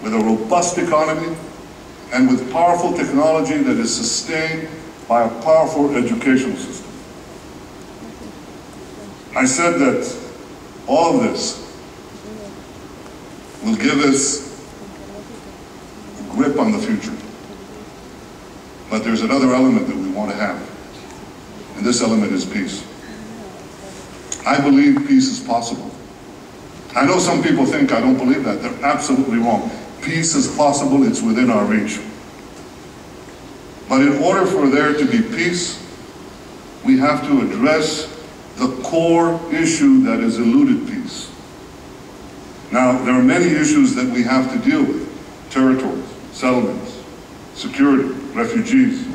with a robust economy, and with powerful technology that is sustained by a powerful educational system. I said that all of this will give us a grip on the future. But there's another element that we want to have, and this element is peace. I believe peace is possible. I know some people think I don't believe that. They're absolutely wrong. Peace is possible, it's within our reach. But in order for there to be peace, we have to address the core issue that has eluded peace. Now, there are many issues that we have to deal with: territories, settlements, security, refugees.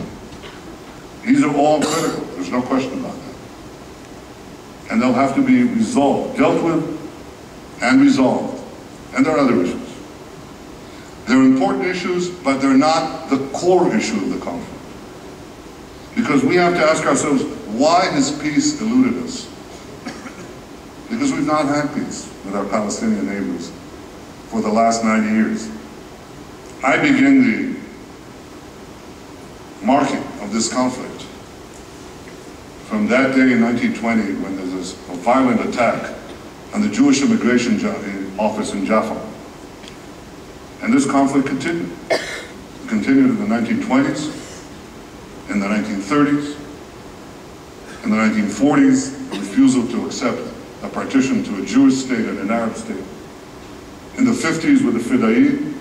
These are all critical, there's no question about that. And they'll have to be resolved, dealt with and resolved. And there are other issues. They're important issues, but they're not the core issue of the conflict. Because we have to ask ourselves, why has peace eluded us? Because we've not had peace with our Palestinian neighbors for the last 90 years. I begin the marking of this conflict from that day in 1920 when there was a violent attack on the Jewish immigration office in Jaffa. And this conflict continued. It continued in the 1920s, in the 1930s, in the 1940s, the refusal to accept a partition to a Jewish state and an Arab state. In the 50s with the Fidai,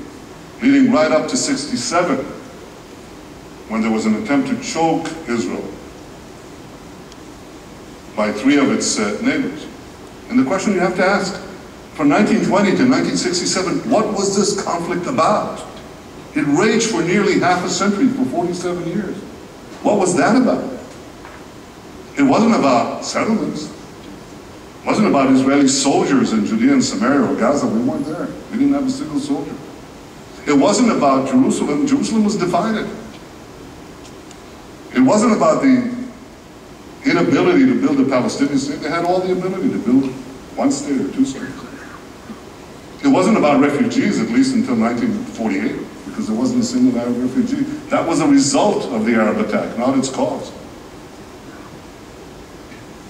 leading right up to 67, when there was an attempt to choke Israel by three of its neighbors. And the question you have to ask, from 1920 to 1967, what was this conflict about? It raged for nearly half a century, for 47 years. What was that about? It wasn't about settlements. It wasn't about Israeli soldiers in Judea and Samaria or Gaza. We weren't there. We didn't have a single soldier. It wasn't about Jerusalem. Jerusalem was divided. It wasn't about the inability to build a Palestinian state. They had all the ability to build one state or two states. It wasn't about refugees, at least until 1948, because there wasn't a single Arab refugee. That was a result of the Arab attack, not its cause.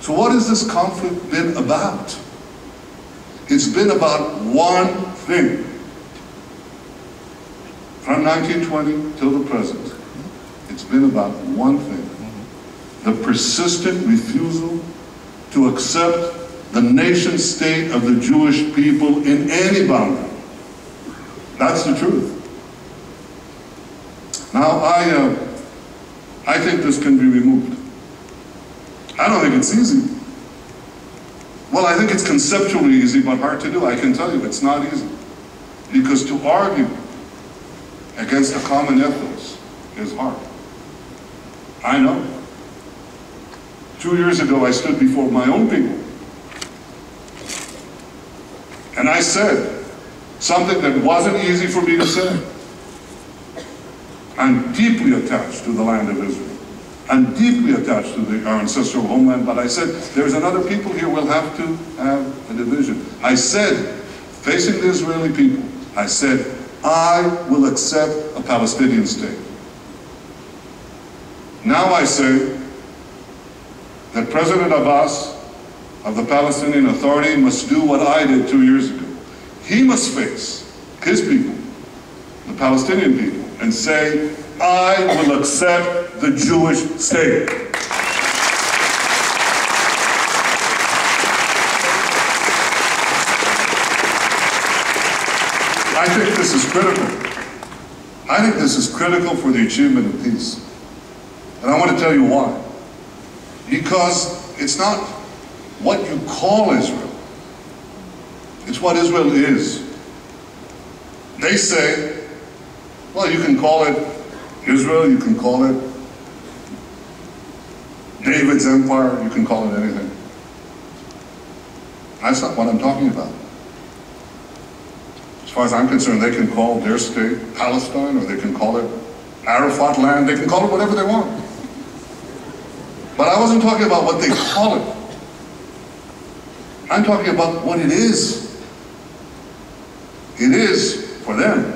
So what has this conflict been about? It's been about one thing. From 1920 till the present, it's been about one thing. The persistent refusal to accept the nation state of the Jewish people in any boundary. That's the truth. Now, I think this can be removed. I don't think it's easy. Well, I think it's conceptually easy, but hard to do. I can tell you, it's not easy. Because to argue against a common ethos is hard. I know. 2 years ago, I stood before my own people. And I said something that wasn't easy for me to say. I'm deeply attached to the land of Israel. I'm deeply attached to our ancestral homeland, but I said, there's another people here, we'll have to have a division. I said, facing the Israeli people, I said, I will accept a Palestinian state. Now I say that President Abbas of the Palestinian Authority must do what I did 2 years ago. He must face his people, the Palestinian people, and say, I will accept the Jewish state. I think this is critical. I think this is critical for the achievement of peace. And I want to tell you why. Because it's not what you call Israel. It's what Israel is. They say, well, you can call it Israel, you can call it David's empire, you can call it anything. That's not what I'm talking about. As far as I'm concerned, they can call their state Palestine, or they can call it Arafat land, they can call it whatever they want. But I wasn't talking about what they call it. I'm talking about what it is. It is, for them,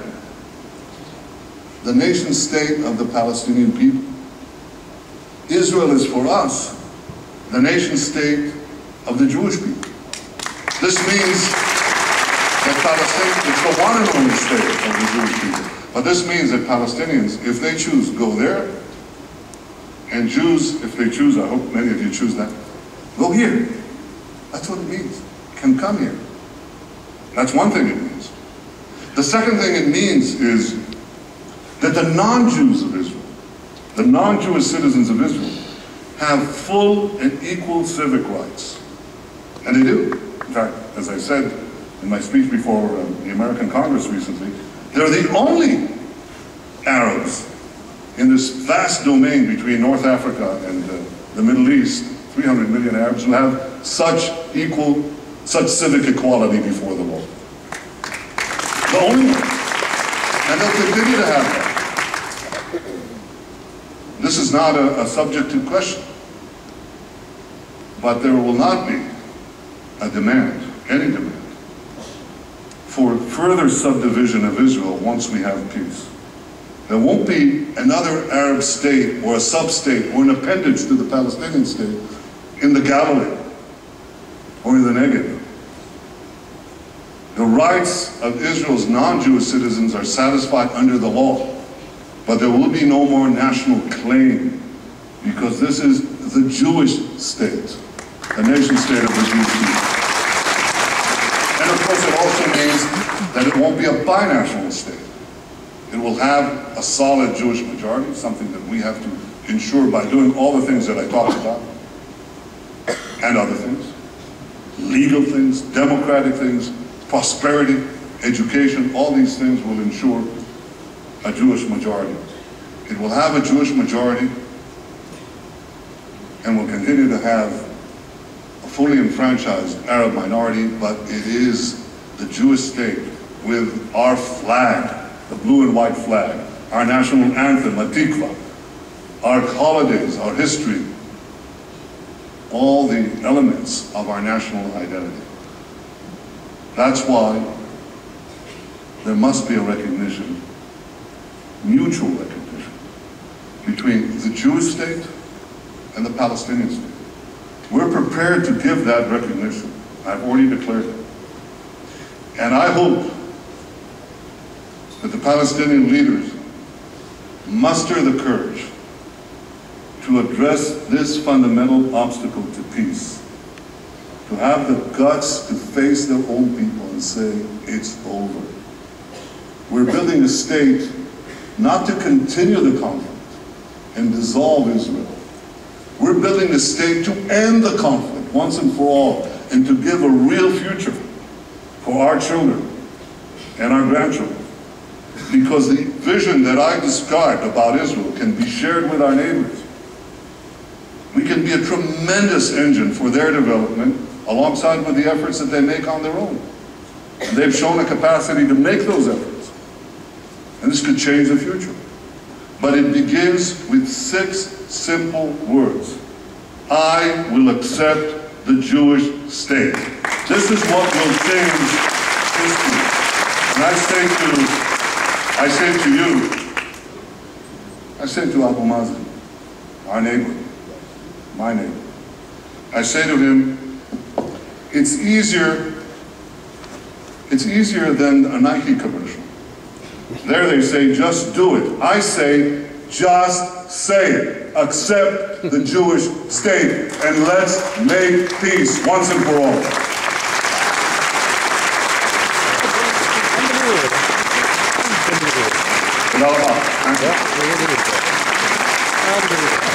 the nation state of the Palestinian people. Israel is for us the nation state of the Jewish people. This means that Palestine is the one and only state of the Jewish people. But this means that Palestinians, if they choose, go there, and Jews, if they choose, I hope many of you choose that, go here. That's what it means. Can come here. That's one thing it means. The second thing it means is that the non-Jews of Israel, the non-Jewish citizens of Israel, have full and equal civic rights. And they do. In fact, as I said in my speech before the American Congress recently, they're the only Arabs in this vast domain between North Africa and the Middle East, 300 million Arabs, who have such civic equality before the law. The only one. And they'll continue to have that. This is not a subject to question. But there will not be a demand, any demand, for further subdivision of Israel once we have peace. There won't be another Arab state or a sub-state or an appendage to the Palestinian state in the Galilee or in the Negev. The rights of Israel's non-Jewish citizens are satisfied under the law, but there will be no more national claim because this is the Jewish state, the nation state of the Jewish people. And of course it also means that it won't be a binational state. It will have a solid Jewish majority, something that we have to ensure by doing all the things that I talked about, and other things, legal things, democratic things, prosperity, education, all these things will ensure a Jewish majority. It will have a Jewish majority and will continue to have a fully enfranchised Arab minority, but it is the Jewish state with our flag, the blue and white flag, our national anthem, Hatikva, our holidays, our history, all the elements of our national identity. That's why there must be a recognition, mutual recognition, between the Jewish state and the Palestinian state. We're prepared to give that recognition. I've already declared it. And I hope that the Palestinian leaders muster the courage to address this fundamental obstacle to peace, to have the guts to face their own people and say, it's over. We're building a state not to continue the conflict and dissolve Israel. We're building a state to end the conflict once and for all and to give a real future for our children and our grandchildren. Because the vision that I described about Israel can be shared with our neighbors. We can be a tremendous engine for their development alongside with the efforts that they make on their own. And they've shown a capacity to make those efforts. And this could change the future. But it begins with 6 simple words. I will accept the Jewish state. This is what will change history. And I say to Abu Mazen, our neighbor, my neighbor, I say to him, it's easier than a Nike commercial. There they say, just do it. I say, just say it. Accept the Jewish state and let's make peace once and for all. Thank you.